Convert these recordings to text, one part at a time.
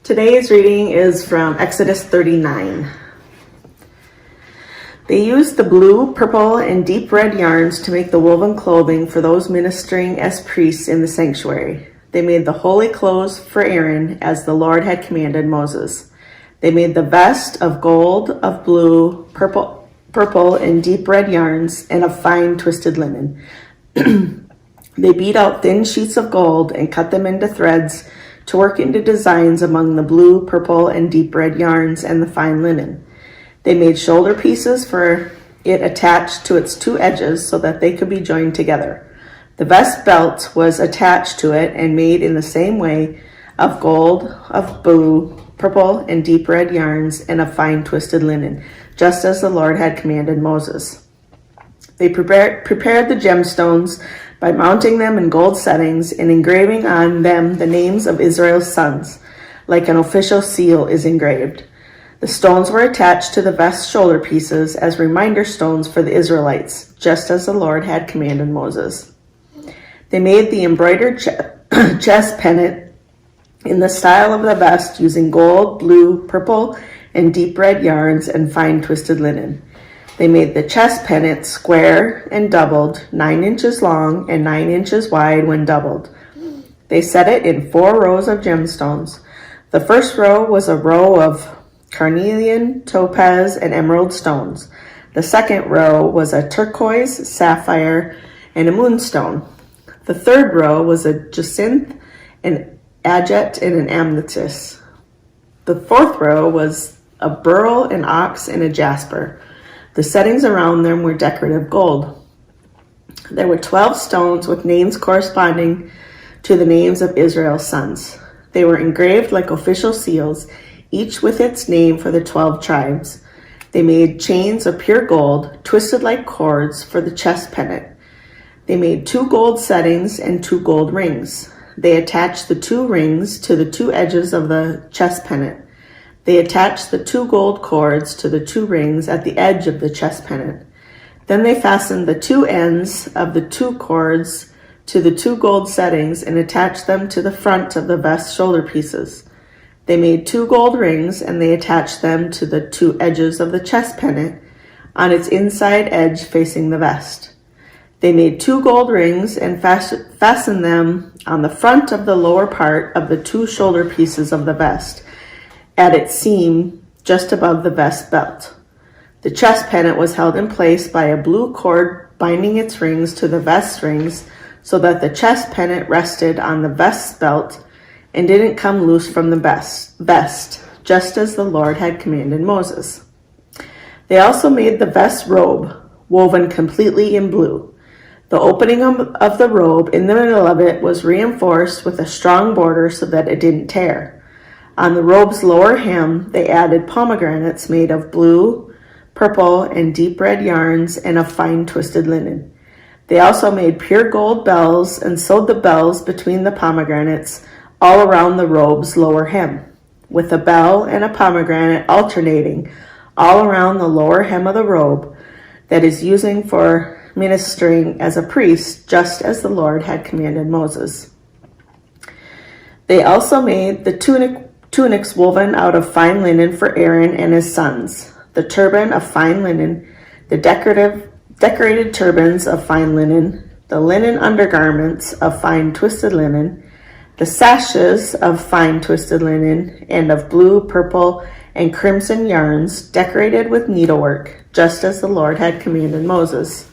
Today's reading is from Exodus 39. They used the blue, purple, and deep red yarns to make the woven clothing for those ministering as priests in the sanctuary. They made the holy clothes for Aaron as the Lord had commanded Moses. They made the vest of gold, of blue, purple, and deep red yarns, and of fine twisted linen. They beat out thin sheets of gold and cut them into threads to work into designs among the blue, purple, and deep red yarns and the fine linen. They made shoulder pieces for it attached to its two edges so that they could be joined together. The vest belt was attached to it and made in the same way of gold, of blue, purple, and deep red yarns, and of fine twisted linen, just as the Lord had commanded Moses. They prepared the gemstones by mounting them in gold settings and engraving on them the names of Israel's sons, like an official seal is engraved. The stones were attached to the vest shoulder pieces as reminder stones for the Israelites, just as the Lord had commanded Moses. They made the embroidered chest pennant in the style of the vest using gold, blue, purple, and deep red yarns and fine twisted linen. They made the chest pennant square and doubled, 9 inches long and 9 inches wide when doubled. They set it in 4 rows of gemstones. The first row was a row of carnelian, topaz, and emerald stones. The second row was a turquoise, sapphire, and a moonstone. The third row was a jacinth, an agate, and an amethyst. The fourth row was a beryl, an onyx, and a jasper. The settings around them were decorative gold. There were 12 stones with names corresponding to the names of Israel's sons. They were engraved like official seals, each with its name for the 12 tribes. They made chains of pure gold, twisted like cords, for the chest pennant. They made 2 gold settings and 2 gold rings. They attached the 2 rings to the 2 edges of the chest pennant. They attached the 2 gold cords to the 2 rings at the edge of the chest pennant. Then they fastened the 2 ends of the 2 cords to the 2 gold settings and attached them to the front of the vest shoulder pieces. They made 2 gold rings and they attached them to the 2 edges of the chest pennant on its inside edge facing the vest. They made 2 gold rings and fastened them on the front of the lower part of the 2 shoulder pieces of the vest, at its seam just above the vest belt. The chest pennant was held in place by a blue cord binding its rings to the vest rings so that the chest pennant rested on the vest belt and didn't come loose from the vest, just as the Lord had commanded Moses. They also made the vest robe, woven completely in blue. The opening of the robe in the middle of it was reinforced with a strong border so that it didn't tear. On the robe's lower hem, they added pomegranates made of blue, purple, and deep red yarns and of fine twisted linen. They also made pure gold bells and sewed the bells between the pomegranates all around the robe's lower hem, with a bell and a pomegranate alternating all around the lower hem of the robe that is using for ministering as a priest, just as the Lord had commanded Moses. They also made the tunics woven out of fine linen for Aaron and his sons, the turban of fine linen, the decorated turbans of fine linen, the linen undergarments of fine twisted linen, the sashes of fine twisted linen and of blue, purple, and crimson yarns decorated with needlework, just as the Lord had commanded Moses.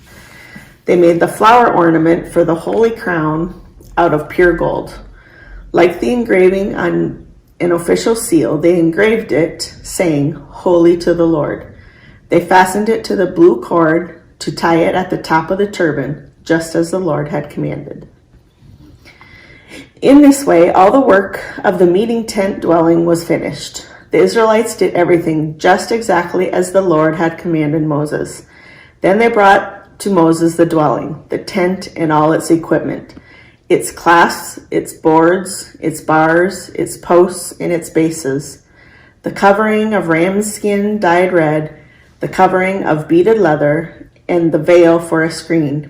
They made the flower ornament for the holy crown out of pure gold. Like the engraving on an official seal, they engraved it, saying, "Holy to the Lord." They fastened it to the blue cord to tie it at the top of the turban, just as the Lord had commanded. In this way, all the work of the meeting tent dwelling was finished. The Israelites did everything just exactly as the Lord had commanded Moses. Then they brought to Moses the dwelling, the tent, and all its equipment, its clasps, its boards, its bars, its posts, and its bases, the covering of ram's skin dyed red, the covering of beaded leather, and the veil for a screen,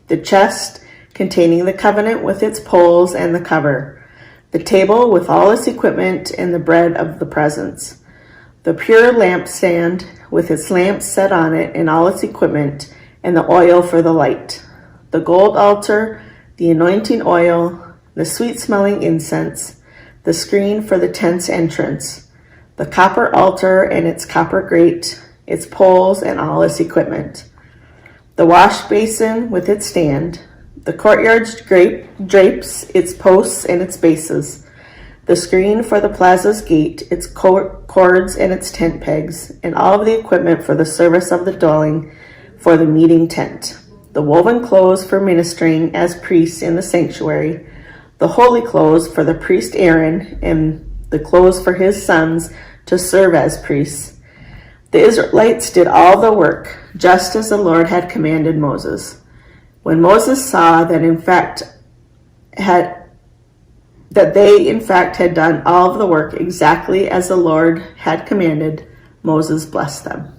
the chest containing the covenant with its poles and the cover, the table with all its equipment, and the bread of the presence, the pure lampstand with its lamps set on it and all its equipment, and the oil for the light, the gold altar, the anointing oil, the sweet-smelling incense, the screen for the tent's entrance, the copper altar and its copper grate, its poles and all its equipment, the wash basin with its stand, the courtyard's drapes, its posts and its bases, the screen for the plaza's gate, its cords and its tent pegs, and all of the equipment for the service of the dwelling for the meeting tent, the woven clothes for ministering as priests in the sanctuary, the holy clothes for the priest Aaron, and the clothes for his sons to serve as priests. The Israelites did all the work, just as the Lord had commanded Moses. When Moses saw that they in fact had done all of the work exactly as the Lord had commanded, Moses blessed them.